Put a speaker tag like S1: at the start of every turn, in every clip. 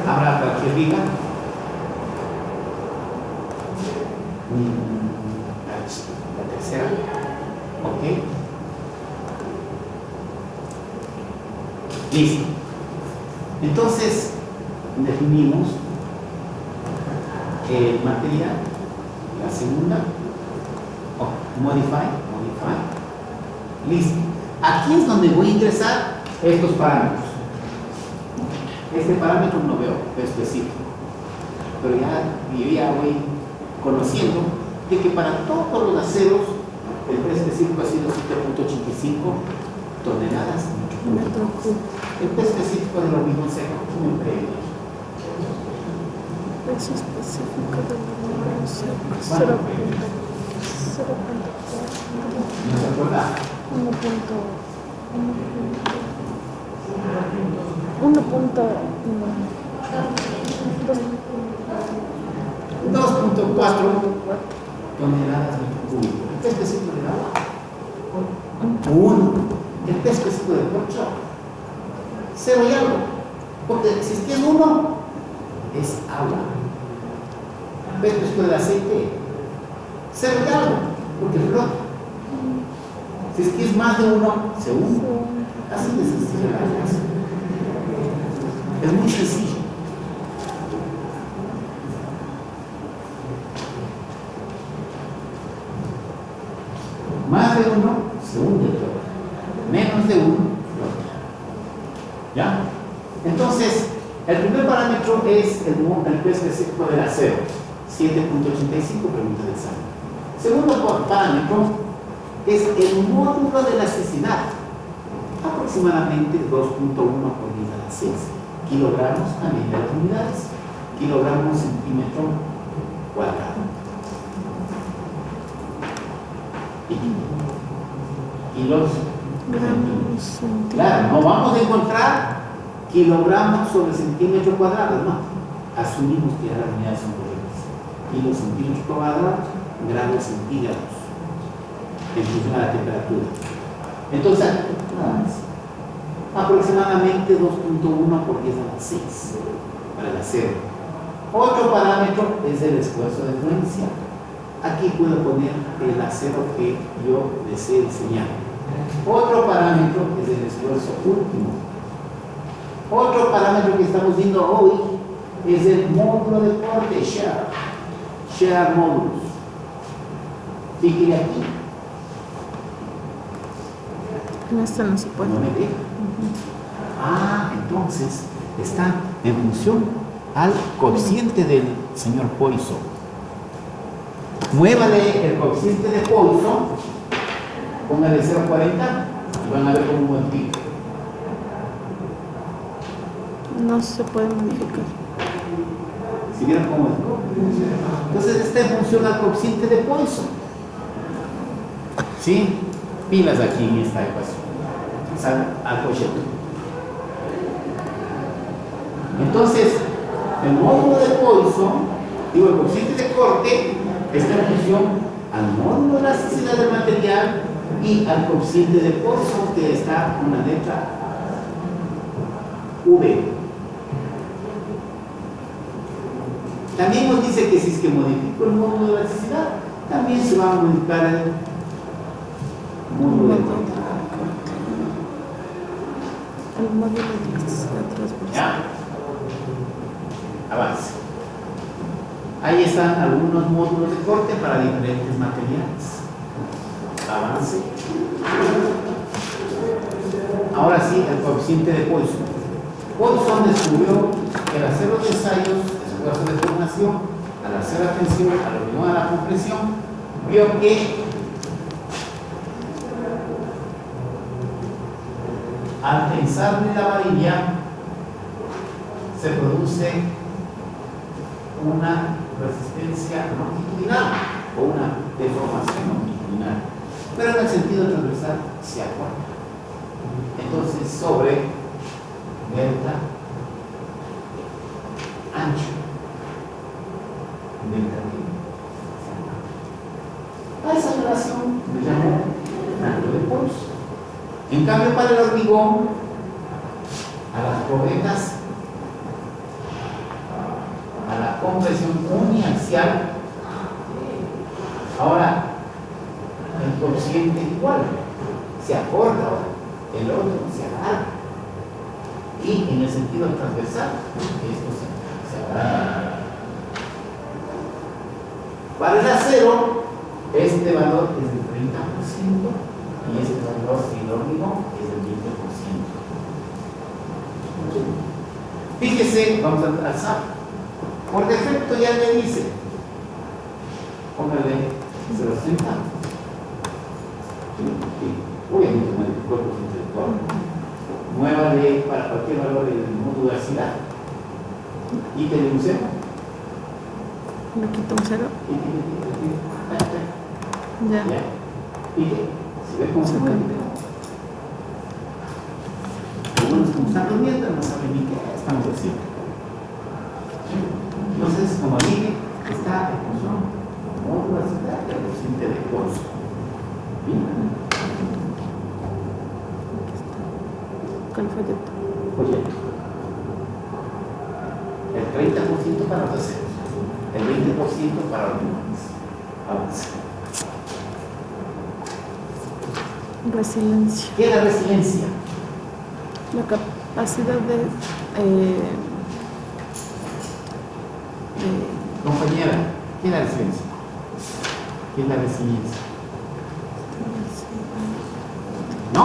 S1: ¿Habrá cualquier viga? La tercera. Ok. Listo. Entonces, definimos el material, la segunda, modify. Listo. Aquí es donde voy a ingresar estos parámetros. Este parámetro no veo específico, pero yo ya voy conociendo de que para todos los aceros el precio específico ha sido 7.85 toneladas metro cúbico. El precio específico del hormigón seco, un precio.
S2: Precio específico del hormigón seco, 0.4.
S1: ¿No se acuerda? 2.4 toneladas metro cúbico. ¿El precio específico del agua? 1. El precio específico del corcho, 0 y algo. Porque si es que es 1, es agua. El precio específico del aceite, 0 y algo, porque flota. Si es que es más de 1, se hunde. Así de sencillo la cosa. Es muy sencillo. Más de 1 se hunde todo. Menos de 1 flota. ¿Ya? Entonces, el primer parámetro es el precio específico del acero, 7.85, pregunta del examen. Segundo parámetro es el módulo de elasticidad, aproximadamente 2.1 por 10 a la 6 kilogramos a medida de las unidades, kilogramos centímetro cuadrado. Kilos gramos. Claro, no vamos a encontrar kilogramos sobre centímetro cuadrado, no. Asumimos que las unidades son correctas. Kilos centímetros cuadrados, grados centígrados, en función a la temperatura. Entonces, nada más. Aproximadamente 2.1 por 10 a la 6 para el acero. Otro parámetro es el esfuerzo de influencia. Aquí puedo poner el acero que yo desee diseñar. Otro parámetro es el esfuerzo último. Otro parámetro que estamos viendo hoy es el módulo de corte, shear módulos. Fíjate aquí.
S2: En esta no se puede.
S1: No me deja. Entonces está en función al coeficiente del señor Poisson. Muévale el coeficiente de Poisson, póngale 0.40 y van a ver cómo modifica.
S2: No se puede modificar.
S1: ¿Si vieron cómo modificó? Entonces está en función al coeficiente de Poisson. ¿Sí? Pilas aquí en esta ecuación. Al coeficiente. Entonces, el módulo de Poisson, el coeficiente de corte, está en función al módulo de elasticidad del material y al coeficiente de Poisson, que está con la letra V. También nos dice que si es que modifico el módulo de elasticidad, también se va a modificar el módulo de corte.
S2: El módulo de elasticidad transversal.
S1: ¿Ya? Avance. Ahí están algunos módulos de corte para diferentes materiales. Avance. Ahora sí, el coeficiente de Poisson. Poisson descubrió que al hacer los ensayos de esfuerzo de formación, al hacer la tensión, al hormigón a la compresión, vio que al tensarle la varilla se produce una resistencia longitudinal o una deformación longitudinal, pero en el sentido transversal se acorta. Entonces, sobre delta ancho, delta D. A esa relación le llamó ángulo de Poisson. En cambio, para el hormigón, a las probetas compresión uniaxial. Ahora, el coeficiente igual, se acorta ahora, el otro se alarga. Y en el sentido transversal, esto se alarga. Para el acero, este valor es del 30% y este valor del hormigón es del 20%. Fíjese, vamos a alzar. Por defecto ya le dice, póngale 0,30. Obviamente no hay cuerpos intelectuales. Muévale para cualquier valor de modularidad. Y te le usemos.
S2: Me quito un 0. Ya.
S1: Y si ves cómo se cambia. Algunos como están durmiendo no saben ni qué estamos haciendo. Entonces, como dije, está en función modularidad del coeficiente de Corso. Bien.
S2: ¿Cuál folleto?
S1: Folleto. El 30% para los aceros. El 20% para los limones. Avanza.
S2: Resiliencia.
S1: ¿Qué es la resiliencia?
S2: La capacidad de
S1: Compañera, ¿qué es la resiliencia? ¿Qué es la resiliencia? ¿No?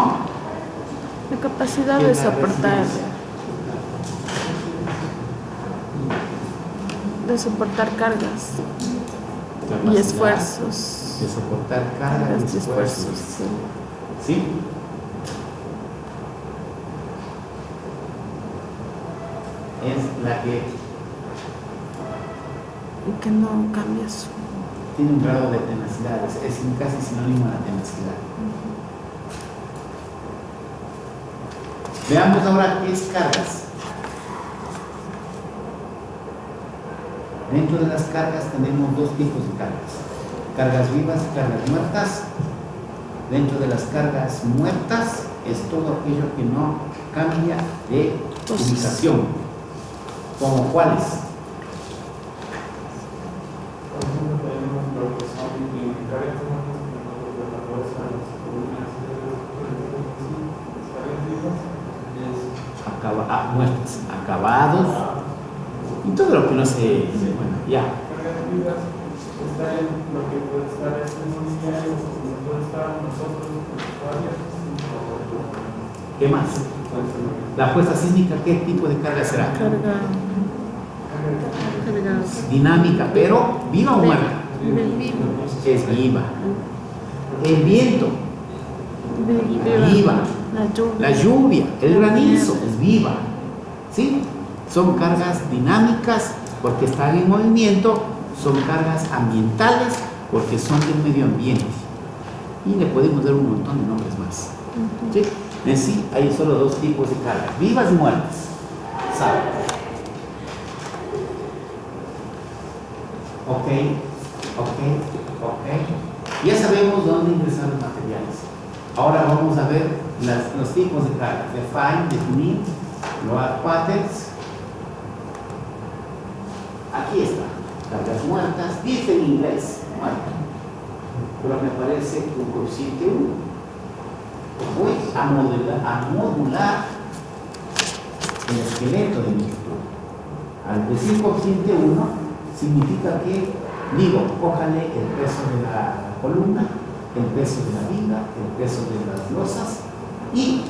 S2: la capacidad
S1: ¿Qué
S2: de
S1: es la
S2: soportar
S1: resiliencia?
S2: Cargas y
S1: Capacidad
S2: esfuerzos.
S1: de soportar cargas y esfuerzos.
S2: Sí.
S1: ¿Sí? Es la que
S2: Y que no cambia su.
S1: tiene un grado de tenacidad, es casi sinónimo de la tenacidad. Veamos ahora qué es cargas. Dentro de las cargas tenemos dos tipos de cargas: cargas vivas y cargas muertas. Dentro de las cargas muertas es todo aquello que no cambia de ubicación. ¿Como cuáles? Muertas, acabados y todo lo que no se bueno, ya.
S3: Cargas vivas está en lo que puede estar en un diario, o puede estar nosotros,
S1: ¿Qué más? La fuerza sísmica, ¿qué tipo de carga será?
S2: Carga.
S1: Dinámica, pero ¿viva o muerta? Es viva. El viento, viva. La lluvia, el granizo, es viva. ¿Sí? Son cargas dinámicas porque están en movimiento, son cargas ambientales porque son del medio ambiente. Y le podemos dar un montón de nombres más. ¿Sí? En sí hay solo dos tipos de cargas, vivas y muertas. ¿Sabe? Ok. Ya sabemos dónde ingresar los materiales. Ahora vamos a ver los tipos de cargas. Define, definir, load patterns. Aquí está. Cargas muertas. Dice en inglés, muerta. Pero me parece un coeficiente 1. Voy a modular el esqueleto de mi estructura. Al decir coeficiente 1, significa que digo, cójale el peso de la columna, el peso de la viga, el peso de las losas y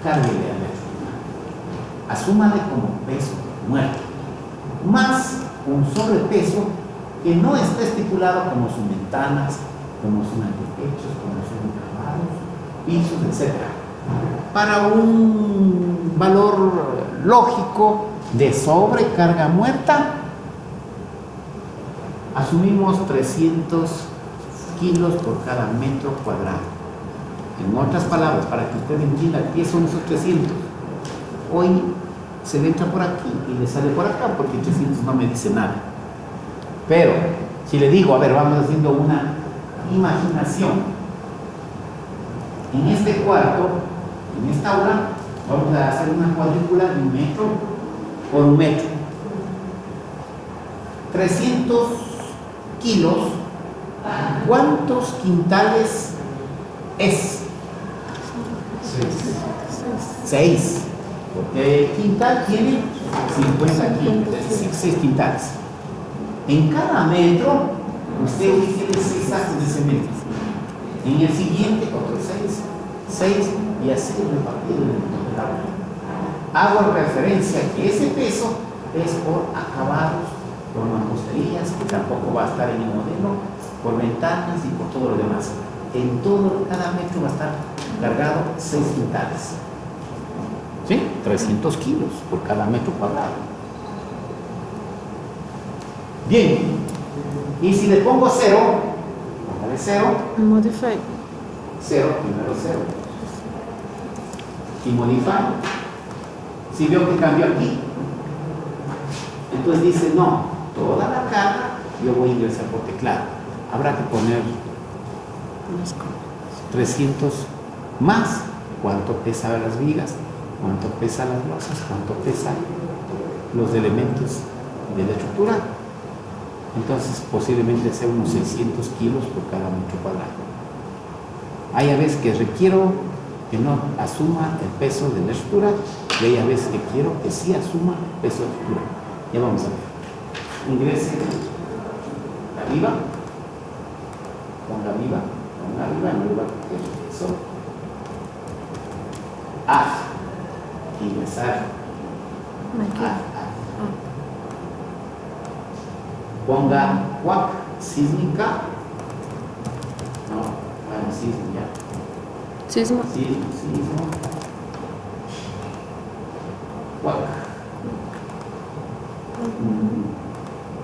S1: cárguele a la estructura. Asúmale como peso muerto, más un sobrepeso que no está estipulado como son ventanas, como son antepechos, como son acabados, pisos, etc. Para un valor lógico de sobrecarga muerta, asumimos 300 kilos por cada metro cuadrado. En otras palabras, para que usted entienda qué son esos 300, hoy se le entra por aquí y le sale por acá porque 300 no me dice nada. Pero si le digo, a ver, vamos haciendo una imaginación. En este cuarto, en esta aula, vamos a hacer una cuadrícula de 1 metro por 1 metro. 300 kilos, ¿cuántos quintales es? 6. Porque el quintal tiene 50 kilos, es decir, 6 quintales. En cada metro, usted tiene 6 sacos de cemento. En el siguiente, otros 6, y así repartido en el agua. Hago referencia que ese peso es por acabados, por mamposterías, que tampoco va a estar en el modelo, por ventanas y por todo lo demás. En todo, cada metro va a estar cargado 6 quintales. ¿Sí? 300 kilos por cada metro cuadrado. Bien. Y si le pongo 0, póngale 0.
S2: Modify.
S1: 0, primero 0. Y modify. Si veo que cambió aquí, entonces dice, no, toda la carga yo voy a ingresar por teclado. Habrá que poner 300 más. ¿Cuánto pesan las vigas? ¿Cuánto pesan las losas? ¿Cuánto pesan los elementos de la estructura? Entonces, posiblemente sea unos 600 kilos por cada metro cuadrado. Hay a veces que requiero que no asuma el peso de la estructura y hay a veces que quiero que sí asuma el peso de la estructura. Ya vamos a ver. Ingrese arriba, ponga arriba, en el lugar que es el peso. Ingresar. Ponga cuac, sísmica. No, bueno, sismo ya.
S2: Sismo.
S1: Sismo. Cuac.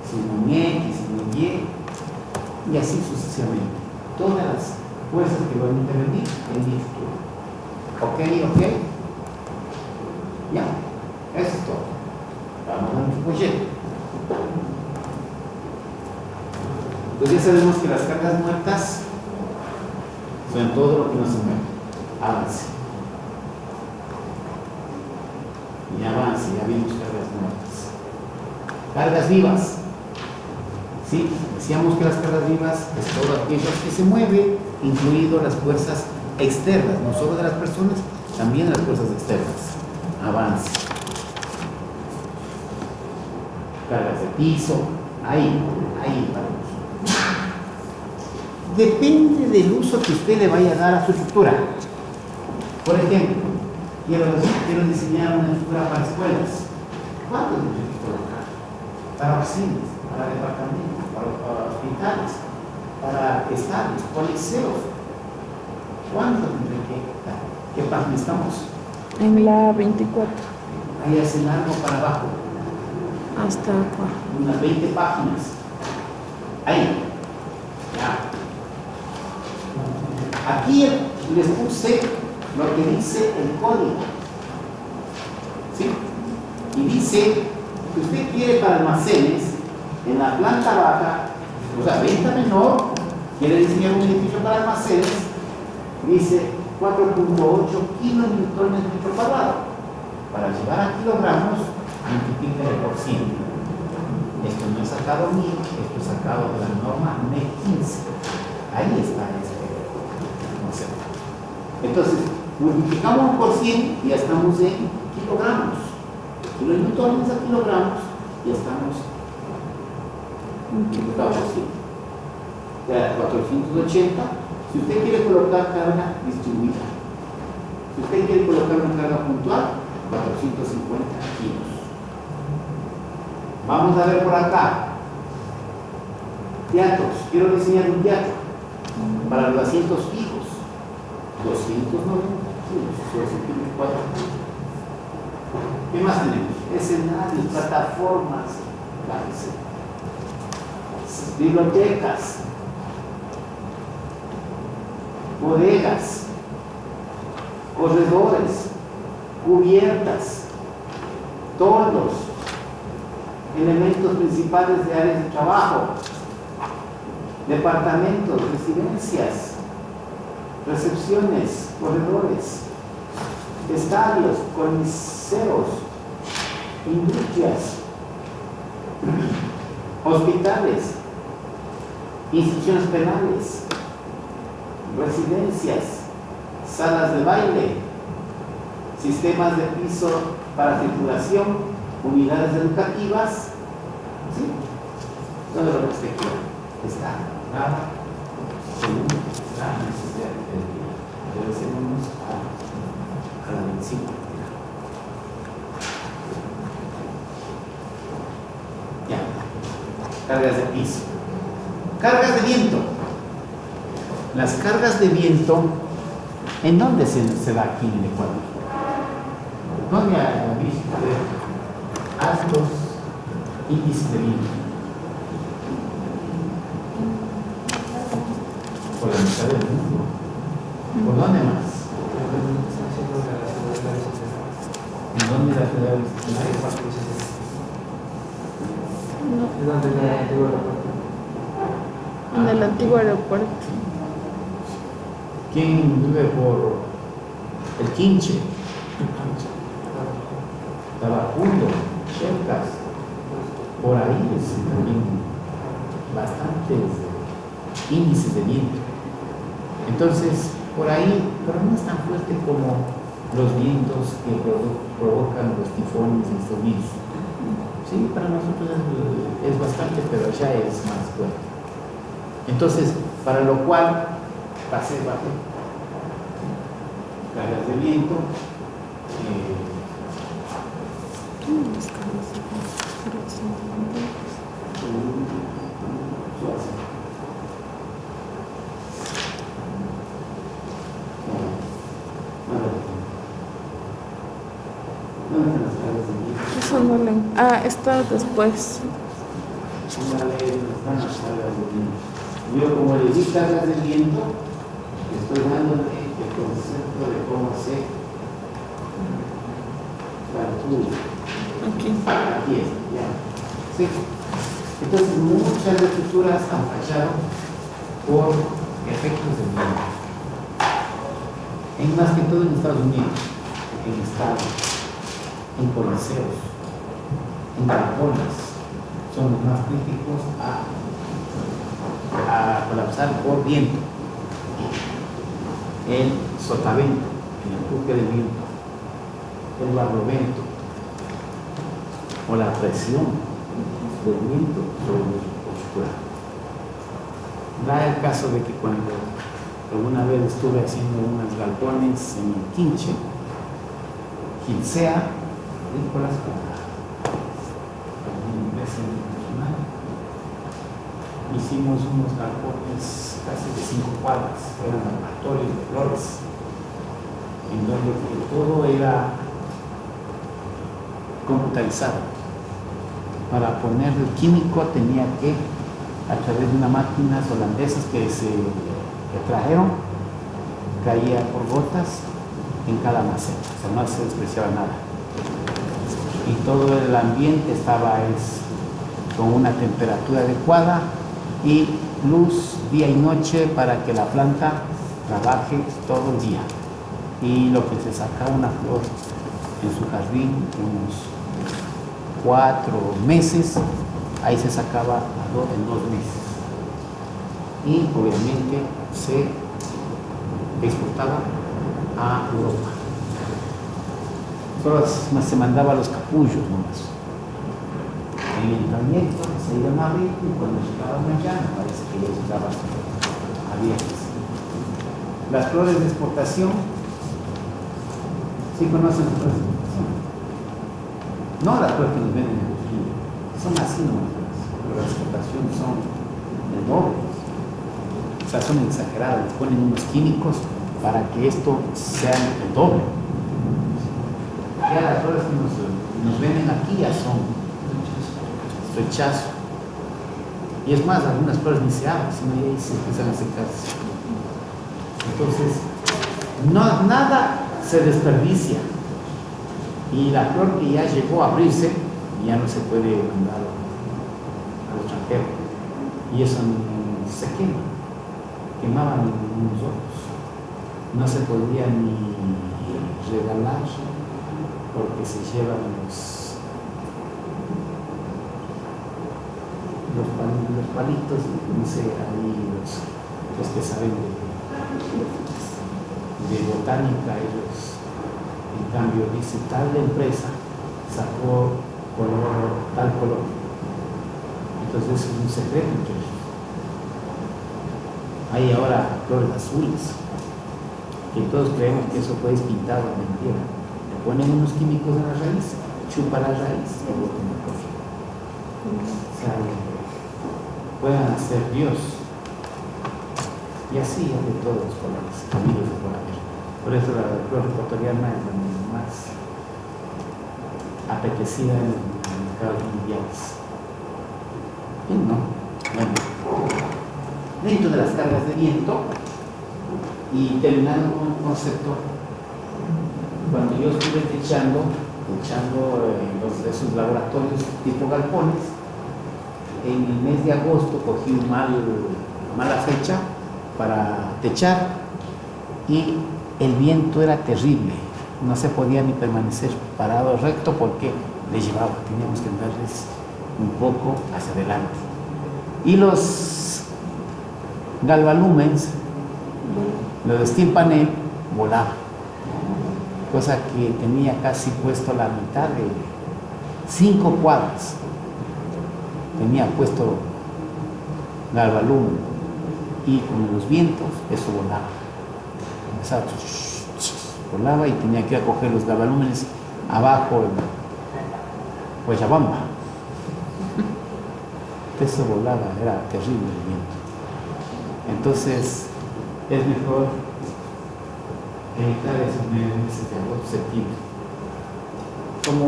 S1: Sismo X, sismo Y. Y así sucesivamente. Todas las fuerzas que van a intervenir en mi estructura. ¿Ok? Ya. Eso es todo. Vamos a nuestro proyecto. Entonces ya sabemos que las cargas muertas son todo lo que nos mueve. Avance. Y avance, ya vimos cargas muertas. Cargas vivas. Sí, decíamos que las cargas vivas es todo aquello que se mueve, incluido las fuerzas externas, no solo de las personas, también las fuerzas externas. Avance. Cargas de piso, ahí vamos. Depende del uso que usted le vaya a dar a su estructura. Por ejemplo, quiero diseñar una estructura para escuelas. ¿Cuánto necesito colocar? Para oficinas, para departamentos, para hospitales, para estadios, coliseos. ¿Cuánto tendré que dar? ¿Qué página estamos?
S2: En la 24.
S1: Ahí hace largo para abajo.
S2: Hasta acá.
S1: Unas 20 páginas. Ahí. Ya. Aquí les puse lo que dice el código. ¿Sí? Y dice que usted quiere para almacenes en la planta baja, o sea, venta menor, quiere diseñar un edificio para almacenes, dice 4.8 kilonewtones metro cuadrado. Para llevar a kilogramos, multiplíquele por 100. Esto no es sacado mío, esto es sacado de la norma MEC 15. Ahí está este concepto. Entonces, multiplicamos por 100 y ya estamos en kilogramos. Kilonewtones a kilogramos, ya estamos multiplicado por 100. Ya 480. Si usted quiere colocar carga distribuida, si usted quiere colocar una carga puntual, 450 kilos. Vamos a ver por acá. Teatros. Quiero diseñar un teatro para los asientos fijos. 290 kilos. 254. ¿Qué más tenemos? Escenarios, plataformas, bibliotecas, bodegas, corredores, cubiertas, toldos, elementos principales de áreas de trabajo, departamentos, residencias, recepciones, corredores, estadios, coliseos, industrias, hospitales, instituciones penales, residencias, salas de baile, sistemas de piso para circulación, unidades educativas, ¿sí? Todo lo que usted quiera está dado según la necesidad del día. Regresemos a la medicina. Ya. Cargas de piso. Cargas de viento. Las cargas de viento, ¿en dónde se da aquí en el Ecuador? ¿Dónde ha visto altos índices de viento? Por la mitad del mundo. ¿Por dónde más? ¿En dónde la ciudad de
S2: En el antiguo aeropuerto.
S1: ¿Quién vive por el Quinche? Tabacundo, Chilcas, por ahí es también bastantes índices de viento. Entonces, por ahí, pero no es tan fuerte como los vientos que provocan los tifones y tsunamis. Sí, para nosotros es bastante, pero allá es más fuerte. Entonces, para lo cual, bajé. Cargas de viento.
S2: Eso no le... Ah, está después.
S1: Yo, como le di cargas de viento, estoy dándole el concepto de cómo se calcula. Aquí es, ya. Sí. Entonces, muchas estructuras han fallado por efectos de viento. En más que todo en Estados Unidos, en estados, en coliseos, en galpones, son los más críticos a colapsar por viento. El sotavento, el empuje del viento, el barlovento o la presión del viento sobre la estructura. Da el caso de que cuando alguna vez estuve haciendo unos galpones en el Quinche, Gilsea, Nicolás, hicimos unos galpones casi de 5 cuadras, eran laboratorios de flores, en donde todo era computarizado. Para poner el químico tenía que, a través de unas máquinas holandesas que trajeron, caía por gotas en cada maceta, o sea, no se despreciaba nada. Y todo el ambiente estaba con una temperatura adecuada y luz día y noche para que la planta trabaje todo el día. Y lo que se sacaba una flor en su jardín, unos 4 meses, ahí se sacaba en 2 meses. Y obviamente se exportaba a Europa. Solo se mandaba a los capullos nomás. En el trayecto se iban a abrir y cuando llegaban allá parece que ya estaban abiertas. Las flores de exportación, ¿sí conocen las flores de exportación? No las flores que nos venden en Trujillo, son así nomás, pero las exportaciones son el doble. O sea, son exageradas, les ponen unos químicos para que esto sea el doble. Ya las flores que nos venden aquí ya son rechazo. Y es más, algunas flores ni se abren, sino ya se empiezan a secarse. Entonces, nada se desperdicia. Y la flor que ya llegó a abrirse, ya no se puede mandar al extranjero. Y eso se quema. Quemaban unos ojos. No se podía ni regalar porque se llevan los palitos, no sé, ahí los que saben de botánica, ellos, en cambio, dice tal empresa sacó tal color. Entonces es un secreto entre ellos. Hay ahora flores azules, que todos creemos que eso fue pintado, mentira. Le ponen unos químicos en la raíz, chupa la raíz y bota una cosa. O sea, puedan hacer Dios. Y así hay de todos los colores, amigos de por haber. Por eso la flor ecuatoriana es la más apetecida en los mercados mundiales. Bien, ¿no? Bueno, dentro de las cargas de viento, y terminando con un concepto, cuando yo estuve techando en esos laboratorios tipo galpones, en el mes de agosto cogí mala fecha para techar y el viento era terrible, no se podía ni permanecer parado recto porque les llevaba, teníamos que andarles un poco hacia adelante. Y los galvalumens, los de steel panel, volaban, cosa que tenía casi puesto la mitad de 5 cuadras, tenía puesto galvalumen, y con los vientos eso volaba, empezaba, volaba y tenía que ir a coger los galvalúmenes abajo en Guayabamba. Eso volaba, era terrible el viento. Entonces es mejor evitar esos meses de agosto, septiembre, como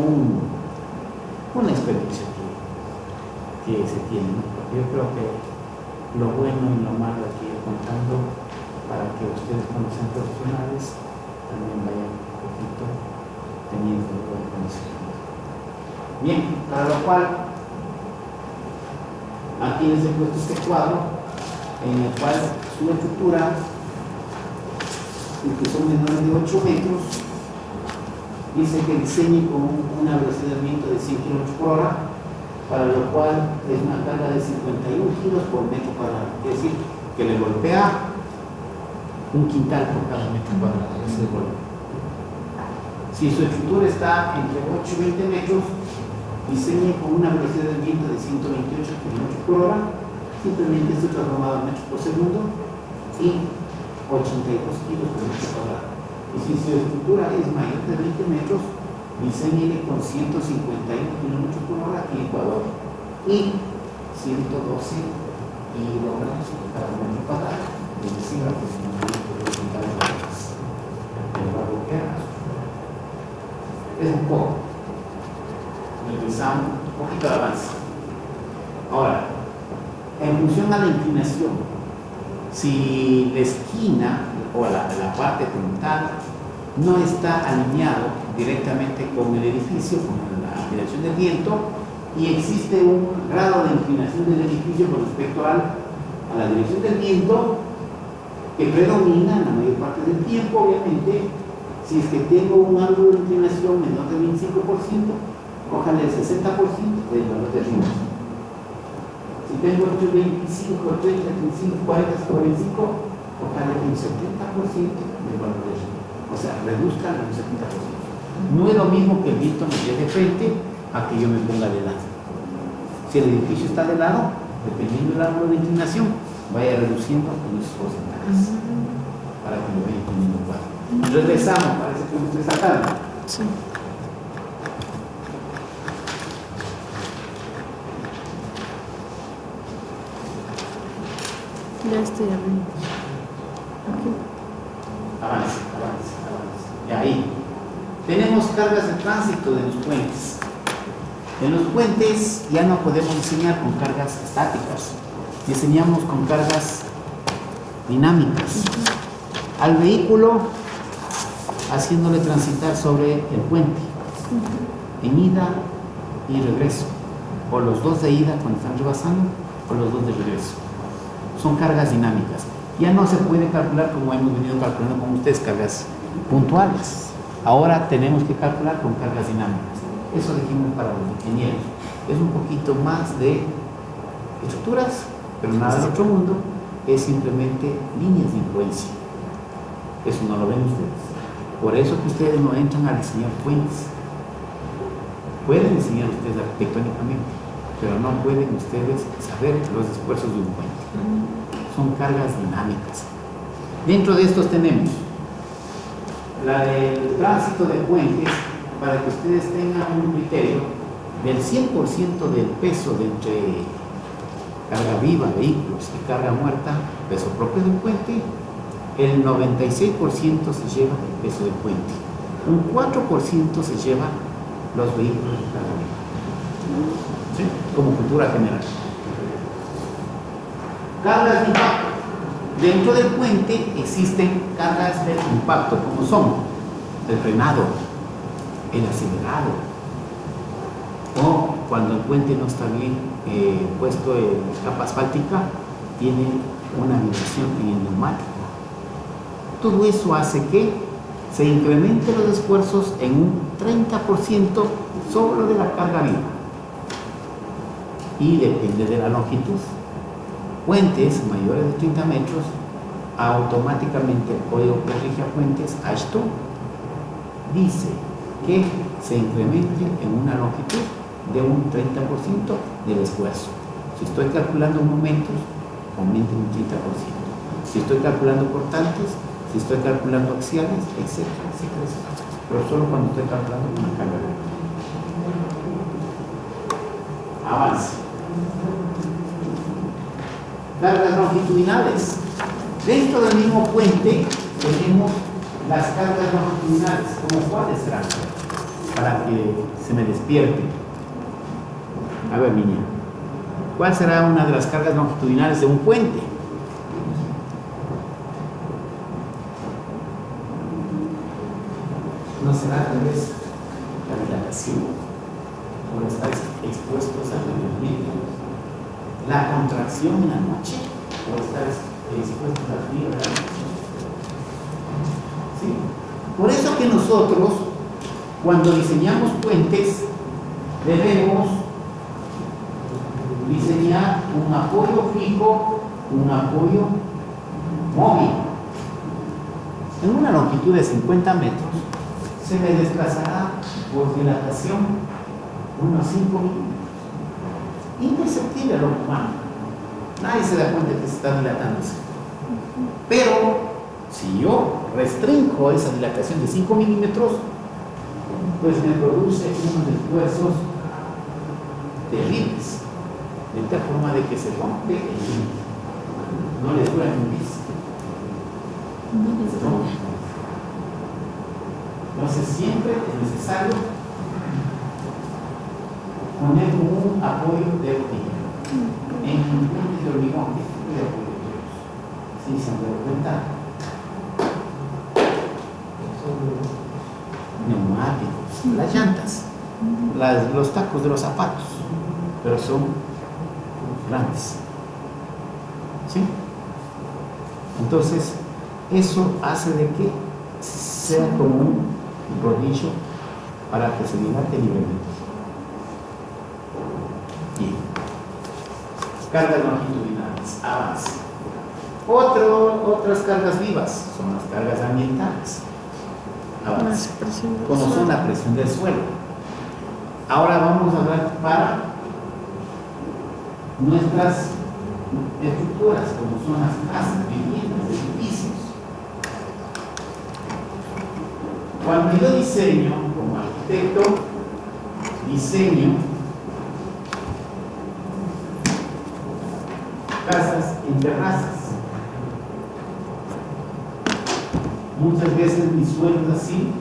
S1: una experiencia que se tiene, ¿no? Porque yo creo que lo bueno y lo malo aquí ir contando para que ustedes, cuando sean profesionales, también vayan un poquito teniendo algo de conocimiento. Bien, para lo cual aquí les he puesto este cuadro en el cual su estructura, que son menores de 8 metros, dice que diseñe con una velocidad de viento de 100 km por hora, para lo cual es una carga de 51 kilos por metro cuadrado. Es decir, que le golpea un quintal por cada metro cuadrado. Ese es el golpe. Si su estructura está entre 8 y 20 metros, diseñe con una velocidad de viento de 128 km por hora, simplemente esto transformado en metros por segundo, y 82 kilos por metro cuadrado. Y si su estructura es mayor de 20 metros, diseñe con 151 km por hora en Ecuador y 112 kilogramos por cada metro cuadrado, es decir, aproximadamente 80 dólares. Es un poco. Revisamos un poquito de avance. Ahora, en función a la inclinación, si la esquina o la parte frontal no está alineado directamente con el edificio, con la dirección del viento, y existe un grado de inclinación del edificio con respecto a la dirección del viento que predomina en la mayor parte del tiempo, obviamente, si es que tengo un ángulo de inclinación menor del 25%, cójale el 60% del valor de arriba. Si tengo entre 25, 30, 35, 40, 45, cójale un 70% del valor de arriba. O sea, reduzcan un 70%. No es lo mismo que el viento me lleve de frente a que yo me ponga de lado. Si el edificio está de lado, dependiendo del ángulo de inclinación, vaya reduciendo esos porcentajes para que lo vayan teniendo cuadro. Regresamos, parece que me estoy sacando.
S2: Sí. Ya estoy abriendo. Aquí.
S1: Avance. Y ahí. Tenemos cargas de tránsito de los puentes. En los puentes ya no podemos diseñar con cargas estáticas. Diseñamos con cargas dinámicas. Al vehículo, haciéndole transitar sobre el puente. En ida y regreso. O los dos de ida cuando están rebasando, o los dos de regreso. Son cargas dinámicas. Ya no se puede calcular como hemos venido calculando con ustedes, cargas puntuales. Ahora tenemos que calcular con cargas dinámicas. Eso dijimos para los ingenieros. Es un poquito más de estructuras, pero nada del otro mundo, es simplemente líneas de influencia. Eso no lo ven ustedes. Por eso que ustedes no entran a diseñar puentes. Pueden diseñar ustedes arquitectónicamente, pero no pueden ustedes saber los esfuerzos de un puente. Son cargas dinámicas. Dentro de estos tenemos la del tránsito de puentes, para que ustedes tengan un criterio del 100% del peso de entre carga viva, vehículos, y carga muerta, peso propio del puente, el 96% se lleva el peso del puente. Un 4% se lleva los vehículos de carga viva. ¿Sí? Como cultura general. Cargas de impacto. Dentro del puente existen cargas de impacto, como son el frenado, el acelerado, o cuando el puente no está bien puesto en capa asfáltica, tiene una vibración en el neumático. Todo eso hace que se incrementen los esfuerzos en un 30% solo de la carga viva. Y depende de la longitud. Puentes mayores de 30 metros, automáticamente el código que rige a puentes, AASHTO, dice que se incremente en una longitud de un 30% del esfuerzo. Si estoy calculando momentos, aumente un 30%. Si estoy calculando portantes, si estoy calculando axiales, etcétera, etcétera, etcétera. Pero solo cuando estoy calculando una carga. Avance. Cargas longitudinales. Dentro del mismo puente tenemos las cargas longitudinales. ¿Cómo cuáles serán? Para que se me despierte. A ver, niña, ¿cuál será una de las cargas longitudinales de un puente? ¿No será tal vez la dilatación por estar expuestos al medio ambiente? ¿La contracción en la noche por estar expuestos al frío de la noche? ¿Sí? Por eso que nosotros, cuando diseñamos puentes, debemos diseñar un apoyo fijo, un apoyo móvil. En una longitud de 50 metros se me desplazará por dilatación unos 5 milímetros. Imperceptible a lo humano. Nadie se da cuenta que se está dilatándose. Pero si yo restringo esa dilatación de 5 milímetros, pues me produce unos esfuerzos terribles, de tal forma de que se rompe el límite. No le dura ni un mes. Se rompe. Entonces siempre es necesario poner un apoyo de hormigón. En un puente de hormigón, ¿qué tipo de apoyo tenemos? ¿Sí se han dado cuenta? Neumáticos, las llantas, los tacos de los zapatos, pero son grandes. ¿Sí? Entonces, eso hace de que sea como un rodillo para que se dilate libremente. Bien. Cargas longitudinales, avance. Otras cargas vivas son las cargas ambientales. Avance. Como son la presión del suelo. Ahora vamos a hablar para nuestras estructuras, como son las casas, viviendas, edificios. Cuando yo diseño, como arquitecto, diseño casas en terrazas. Muchas veces mi suelo es así,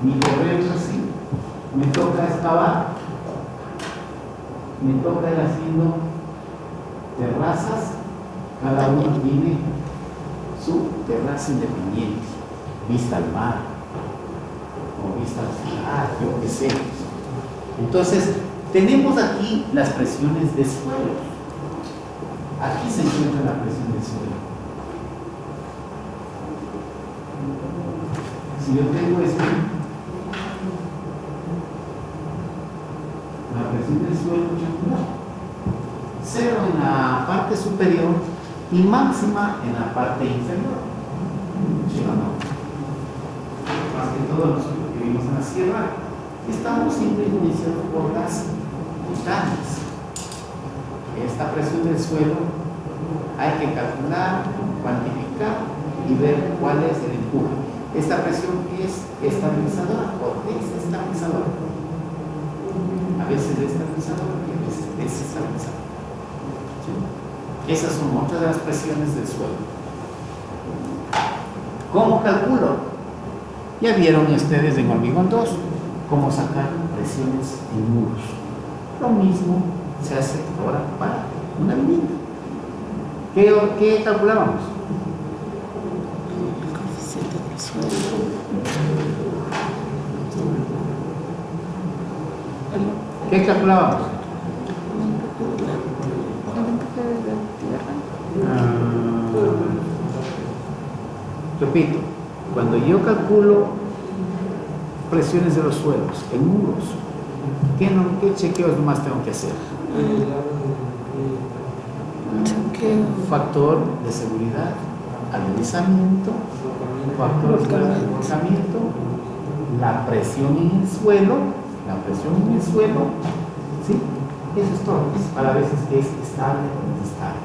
S1: mi terreno es así, me toca excavar, me toca ir haciendo terrazas, cada uno tiene su terraza independiente, vista al mar, o vista a la ciudad, yo qué sé. Entonces, tenemos aquí las presiones de suelo. Aquí se encuentra la presión del suelo. Si yo tengo esto, la presión del suelo triangular, cero en la parte superior y máxima en la parte inferior. ¿Sí o no? Más que todo nosotros que vivimos en la sierra, estamos siempre influenciados por las montañas. Esta presión del suelo hay que calcular, cuantificar y ver cuál es el empuje. Esta presión es estabilizadora o desestabilizadora. A veces estabilizadora y a veces desestabilizadora. ¿Sí? Esas son otras de las presiones del suelo. ¿Cómo calculo? Ya vieron ustedes en Hormigón 2 cómo sacar presiones en muros. Lo mismo se hace ahora para una vivienda. ¿Qué calculábamos?
S2: El coeficiente del suelo.
S1: ¿Qué calculábamos?
S2: El empuje de la tierra.
S1: Repito, cuando yo calculo presiones de los suelos en muros, ¿qué chequeos más tengo que hacer?
S2: Chequeo.
S1: Factor de seguridad al deslizamiento, factor de volcamiento, la presión en el suelo, ¿sí? Eso es todo, para ver si es estable o no estable.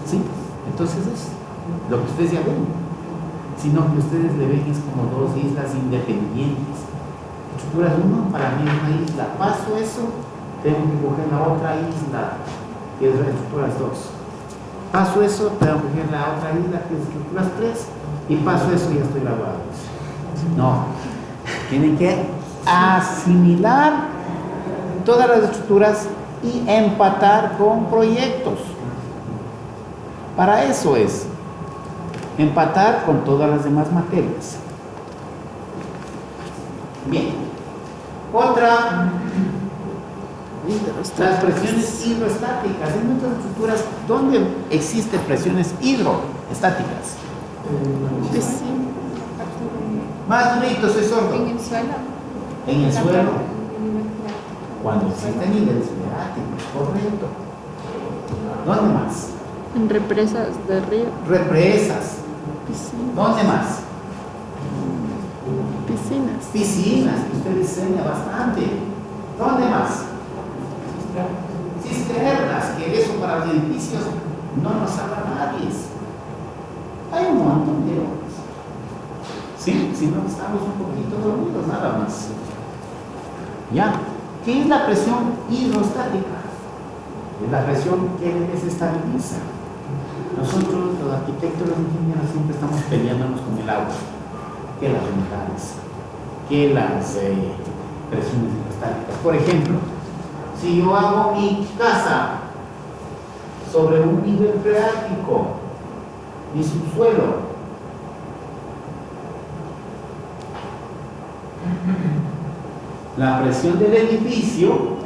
S1: ¿Sí? Entonces es lo que ustedes ya ven, sino que ustedes le ven es como dos islas independientes. Estructuras 1 para mí es una isla, paso eso, tengo que coger la otra isla, que es la estructuras 2. Paso eso, tengo que coger la otra isla, que es estructuras 3, y paso eso y ya estoy grabado. No, tienen que asimilar todas las estructuras y empatar con proyectos. Para eso es empatar con todas las demás materias. Bien. Otra, las presiones hidroestáticas. En muchas estructuras, ¿dónde existen presiones hidroestáticas?
S2: Piscina.
S1: Más durito, soy sordo.
S4: En el suelo.
S1: En el suelo, cuando existen niveles freáticos, correcto. ¿Dónde más?
S2: En represas de río.
S1: Represas.
S2: Piscinas.
S1: ¿Dónde más?
S2: Piscinas.
S1: Piscinas, que usted diseña bastante. ¿Dónde más? Cisternas, que eso para los edificios no nos habla nadie. Hay un montón de otros. Sí, si no estamos un poquito dormidos, nada más. ¿Ya? ¿Qué es la presión hidrostática? Es la presión que desestabiliza. Nosotros, los arquitectos, los ingenieros, siempre estamos peleándonos con el agua. Que las umidades, que las presiones hidrostáticas. Por ejemplo, si yo hago mi casa sobre un nivel freático, mi subsuelo, la presión del edificio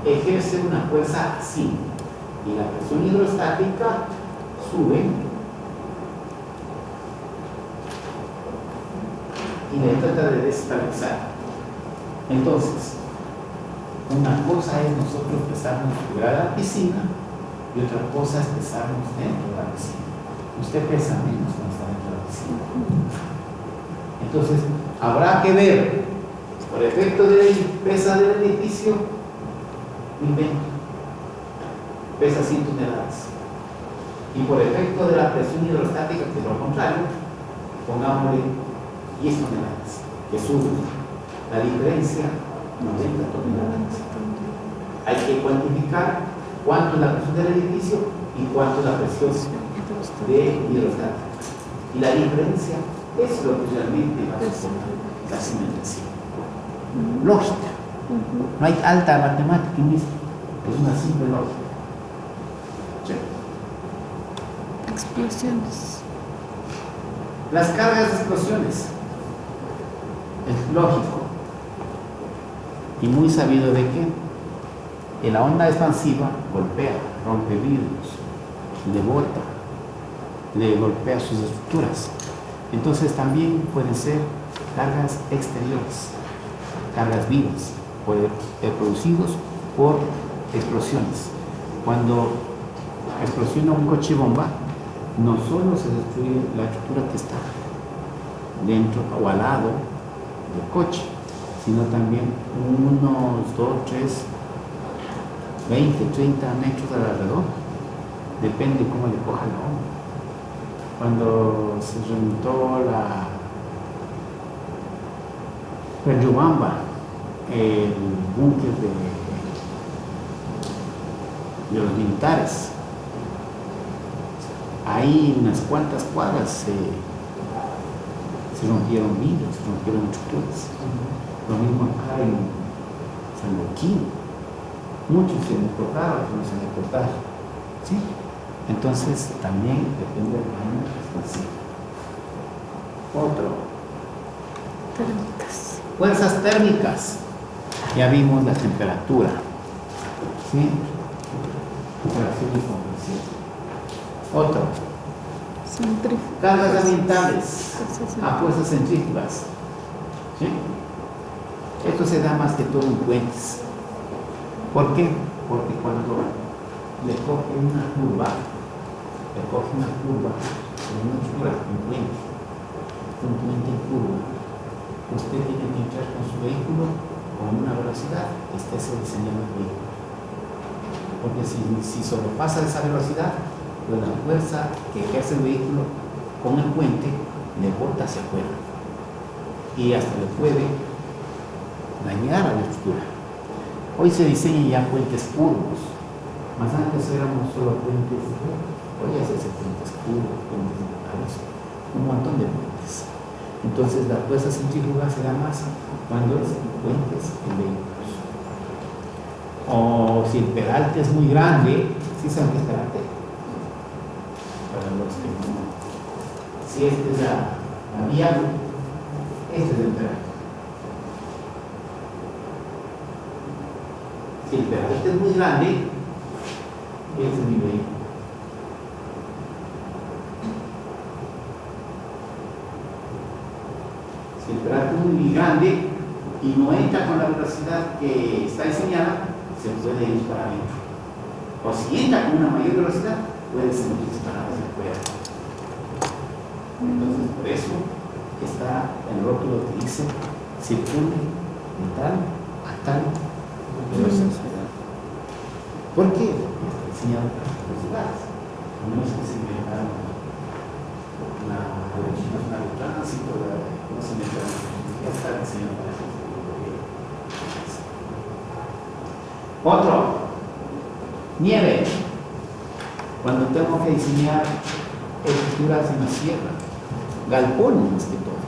S1: ejerce una fuerza así y la presión hidrostática sube y le trata de desestabilizar. Entonces, una cosa es nosotros pesarnos fuera de la piscina y otra cosa es pesarnos dentro de la piscina. Usted pesa menos cuando está dentro de la piscina. Entonces, habrá que ver, por efecto de pesa del edificio, invento, pesa 100 toneladas. Y por efecto de la presión hidrostática, que es lo contrario, pongámosle 10 toneladas, que sube. La diferencia, 90 toneladas. Hay que cuantificar cuánto es la presión del edificio y cuánto es la presión de hidrostática. Y la diferencia es lo que realmente va a soportar la cimentación. Lógica. No hay alta matemática en esto. Es una simple lógica. Sí.
S2: Explosiones.
S1: Las cargas de explosiones. Es lógico y muy sabido de que la onda expansiva golpea, rompe vidrios, le bota, le golpea sus estructuras. Entonces también pueden ser cargas exteriores, cargas vivas, producidos por explosiones. Cuando explosiona un coche bomba, no solo se destruye la estructura que está dentro o al lado del coche, sino también unos 2, 3, 20, 30 metros alrededor. Depende cómo le coja la onda. Cuando se reventó la Yubamba, el búnker de los militares, ahí unas cuantas cuadras se rompieron vidrios, se rompieron estructuras. Lo mismo acá en San Joaquín. Muchos se reportaron, otros no se reportaron. ¿Sí? Entonces también depende del daño que se hace. Otro.
S2: Térmicas.
S1: Fuerzas térmicas. Ya vimos la temperatura. ¿Sí? Operación y conversión. Otro.
S2: Centrífugas.
S1: Cargas ambientales a fuerzas centrífugas. ¿Sí? Esto se da más que todo en puentes. ¿Por qué? Porque cuando le coge una curva en una estructura, un puente en curva, usted tiene que entrar con su vehículo con una velocidad que esté diseñado el vehículo. Porque si sobrepasa esa velocidad, pues la fuerza que ejerce el vehículo con el puente le bota hacia afuera y hasta le puede dañar a la estructura. Hoy se diseñan ya puentes curvos, más antes éramos solo puentes, hoy ya se hacen puentes curvos, puentes laterales, un montón de puentes. Entonces la fuerza centrífuga se da más cuando es puentes en vehículos. O si el peralte es muy grande, ¿sí saben qué es peralte? Para los que no. Si esta es la vía, este es el peralte. Si el peralte es muy grande, este es mi vehículo. Si el peralte es muy grande y no entra con la velocidad que está diseñada, se puede ir para adentro. O si entra con una mayor velocidad, puede ser disparado hacia afuera. Entonces, por eso está el rótulo que dice circule de tal a tal velocidad. ¿Por qué? Porque está diseñado para las velocidades. No es que se inventaron la velocidad de tránsito, no se inventaron, ya está diseñado para eso. Otro, nieve. Cuando tengo que diseñar estructuras en la sierra, galpones más que todo,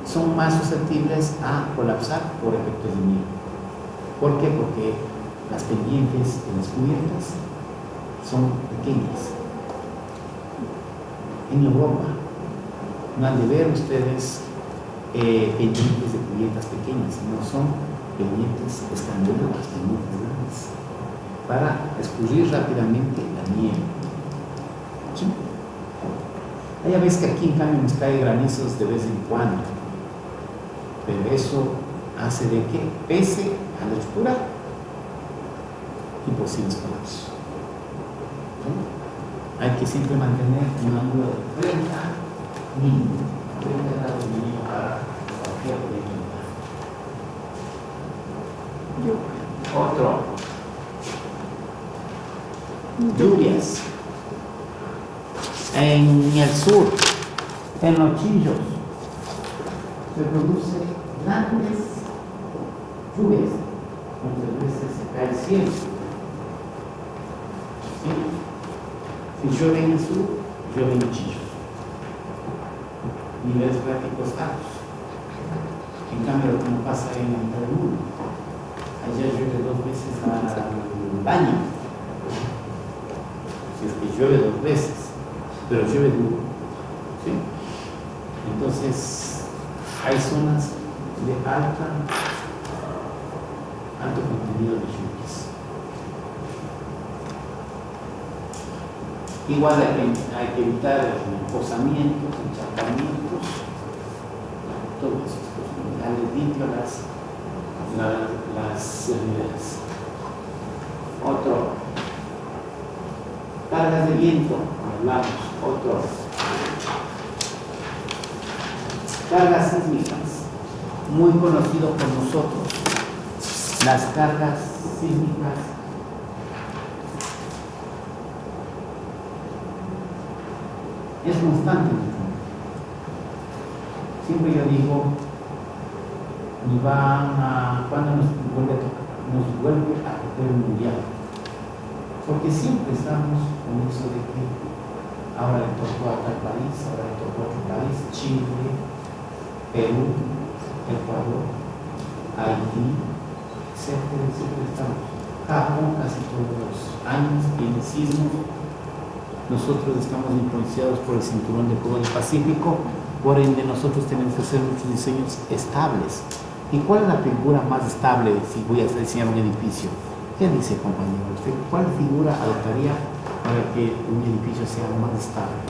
S1: son más susceptibles a colapsar por efectos de nieve. ¿Por qué? Porque las pendientes de las cubiertas son pequeñas. En Europa no han de ver ustedes pendientes de cubiertas pequeñas, no son pendientes escandalosas, pendientes grandes, para escurrir rápidamente la nieve. ¿Sí? Ya ves que aquí en cambio nos cae granizos de vez en cuando, pero eso hace de que pese a la estructura y posibles colapsos. ¿Sí? Hay que siempre mantener un ángulo de 30 grados mínimo para cualquier proyecto. Otro. Lluvias. En el sur, en los Chillos, se producen grandes lluvias. Muchas veces se cae el cielo. ¿Sí? Si llueve en el sur, llueve en los Chillos. Niveles prácticos altos. En cambio, lo que no pasa en el Perú, allá llueve 2 veces al año. Si es que llueve 2 veces, pero llueve duro. ¿Sí? Entonces, hay zonas de alto contenido de lluvias. Igual hay que evitar posamientos, encharcamientos, todo eso. Darle limpio las riberas. otro. Cargas de viento, hablamos, otro. Cargas sísmicas, muy conocido por nosotros. Las cargas sísmicas es constante. Siempre yo digo, cuando nos vuelve a tocar el mundial, porque siempre estamos con eso de que ahora le tocó a tal país, ahora le tocó a otro país, Chile, Perú, Ecuador, Haití, etcétera, etcétera. Estamos. Japón casi todos los años tiene sismos. Nosotros estamos influenciados por el cinturón de fuego del Pacífico, por ende nosotros tenemos que hacer muchos diseños estables. ¿Y cuál es la figura más estable si voy a diseñar un edificio? ¿Qué dice, compañero? ¿Usted cuál figura adoptaría para que un edificio sea más estable?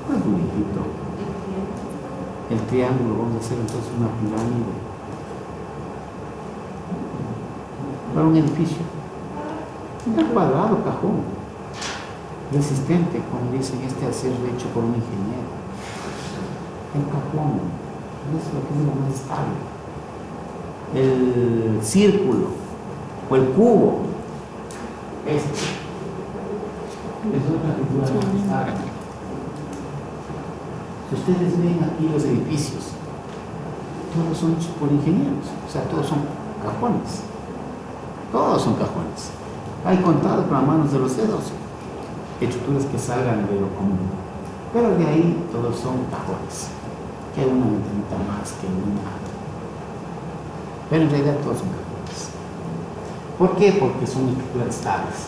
S1: ¿Cuál es un Egipto? El triángulo, vamos a hacer entonces una pirámide. Para un edificio. Un cuadrado, cajón. Resistente, como dicen, acero hecho por un ingeniero. El cajón, eso es lo que es lo más estable. El círculo o el cubo, es otra figura más estable. Si ustedes ven aquí los edificios, todos son hechos por ingenieros, o sea, todos son cajones. Todos son cajones. Hay contados con las manos de los dedos estructuras que salgan de lo común. Pero de ahí todos son cajones. Que una ventanita más que una. Pero en realidad todos son cajones. ¿Por qué? Porque son estructuras estables.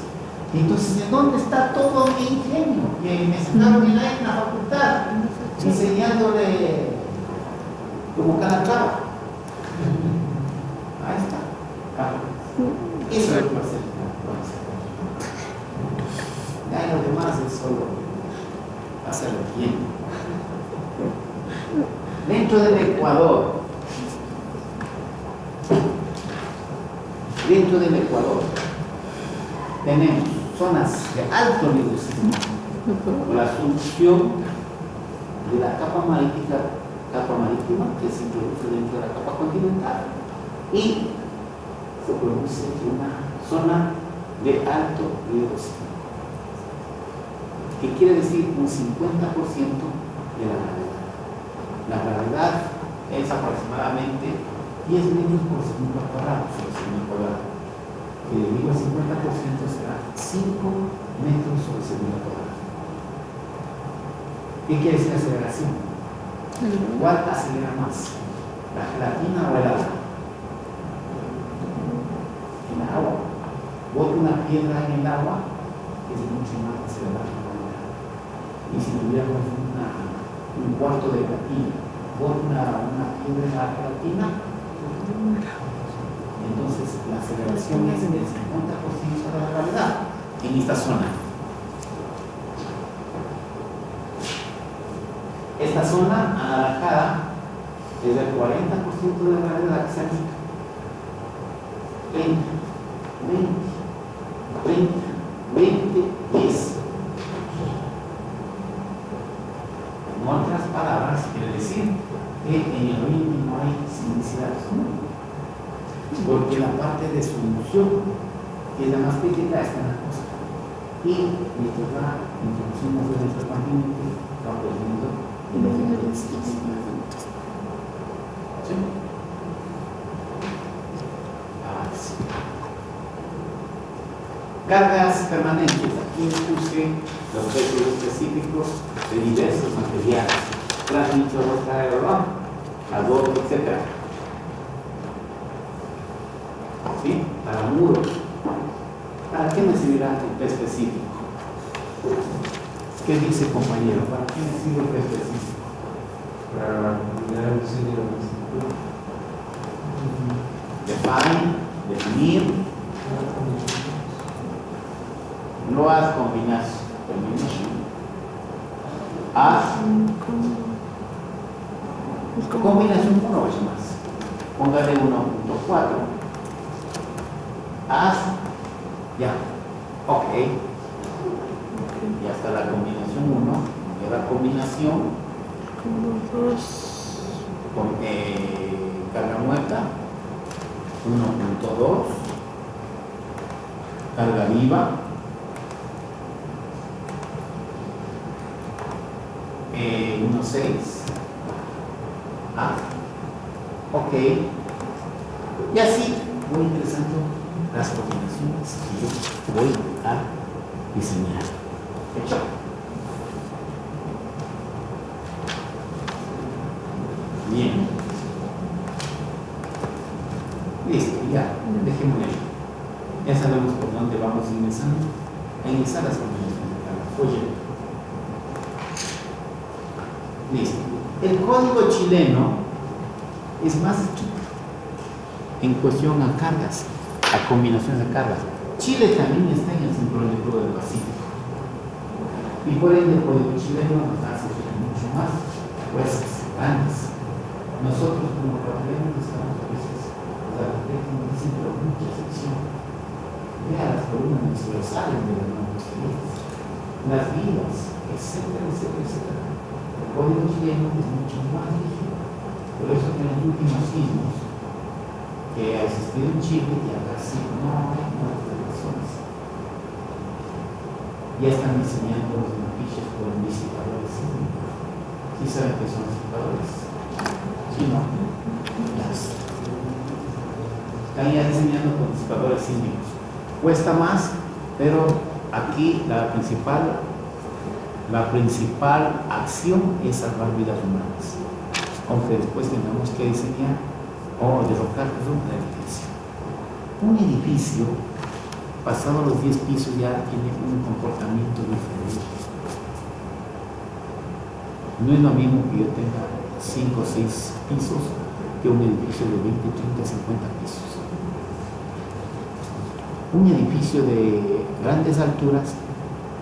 S1: Entonces, ¿en dónde está todo mi ingenio? Que me sacaron en la facultad, enseñándole como cada clavo. Ahí está. Eso es lo que va a ser. Ya lo demás es solo hacerlo bien. Dentro del Ecuador, tenemos zonas de alto nivel sísmico, con la asunción de la capa marítima que se introduce dentro de la capa continental y se produce una zona de alto riesgo sísmico, que quiere decir un 50% de la gravedad. La gravedad es aproximadamente 10 metros por segundo cuadrado sobre segundo cuadrado. Que digo el 50% será 5 metros sobre segundo cuadrado. ¿Qué quiere decir aceleración? ¿Cuál acelera más? ¿La gelatina o el agua? El agua. Bota una piedra en el agua, es mucho más acelerada. Y si tuviéramos un cuarto de gelatina, bota una piedra en la gelatina, entonces la aceleración es del 50% de la gravedad en esta zona. Esta zona anaranjada es del 40% de la gravedad que se aplica. 20, 10. En otras palabras, quiere decir que en el oriente no hay sismicidad, porque la parte de subducción, que es la más crítica, está en la costa. Y mientras la introducción de nuestro continente va produciendo el efecto de sismicidad. ¿Sí? Así. Cargas permanentes. Aquí puse los precios específicos de diversos materiales, transmisores, adorno, etc. ¿Sí? Para muros. ¿Para qué me servirá el P específico? ¿Qué dice, compañero? ¿Para qué me sirve el P específico?
S3: Para coordinar el diseño de la estructura.
S1: Definir. No haz combinación. Haz combinación con 8 más. póngale 1.4. Haz, ya, ok. Ya está la combinación 1, y la combinación
S2: Como 2.
S1: con carga muerta, 1.2, carga viva, 1.6. Ah, ok. Y así voy ingresando las combinaciones que yo voy a diseñar. ¿Hecho? Bien. Listo, ya, dejémosle ahí. Ya sabemos por dónde vamos ingresando. A ingresar las combinaciones de carga. Oye. Listo. El código chileno es más estricto en cuestión a cargas, a combinaciones de cargas. Chile también está en el cinturón de crudo del Pacífico. Y por ende el código chileno nos hace mucho más gruesas, grandes. Nosotros como ecuatorianos estamos a veces, los arquitectos nos dicen, pero mucha sección. Vea las columnas que sobresalen de las normas chilenas, las vidas, etcétera, etcétera, etcétera. El código chileno es mucho más rígido. Por eso que en los últimos sismos que ha existido en Chile ya casi no hay nuevas relaciones. Ya están diseñando los edificios con disipadores sísmicos. ¿Sí saben qué son disipadores? Sí, ¿no? Están ya diseñando con disipadores sísmicos. Cuesta más, pero aquí la principal acción es salvar vidas humanas. Aunque después tengamos que diseñar o derrocar un edificio. Un edificio, pasado los 10 pisos, ya tiene un comportamiento diferente. No es lo mismo que yo tenga 5 o 6 pisos que un edificio de 20, 30, 50 pisos. Un edificio de grandes alturas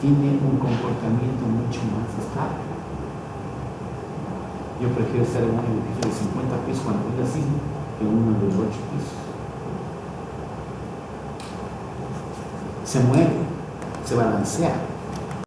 S1: tiene un comportamiento mucho más estable. Yo prefiero estar en un edificio de 50 pisos cuando venga sismo que uno de 8 pisos. Se mueve, se balancea.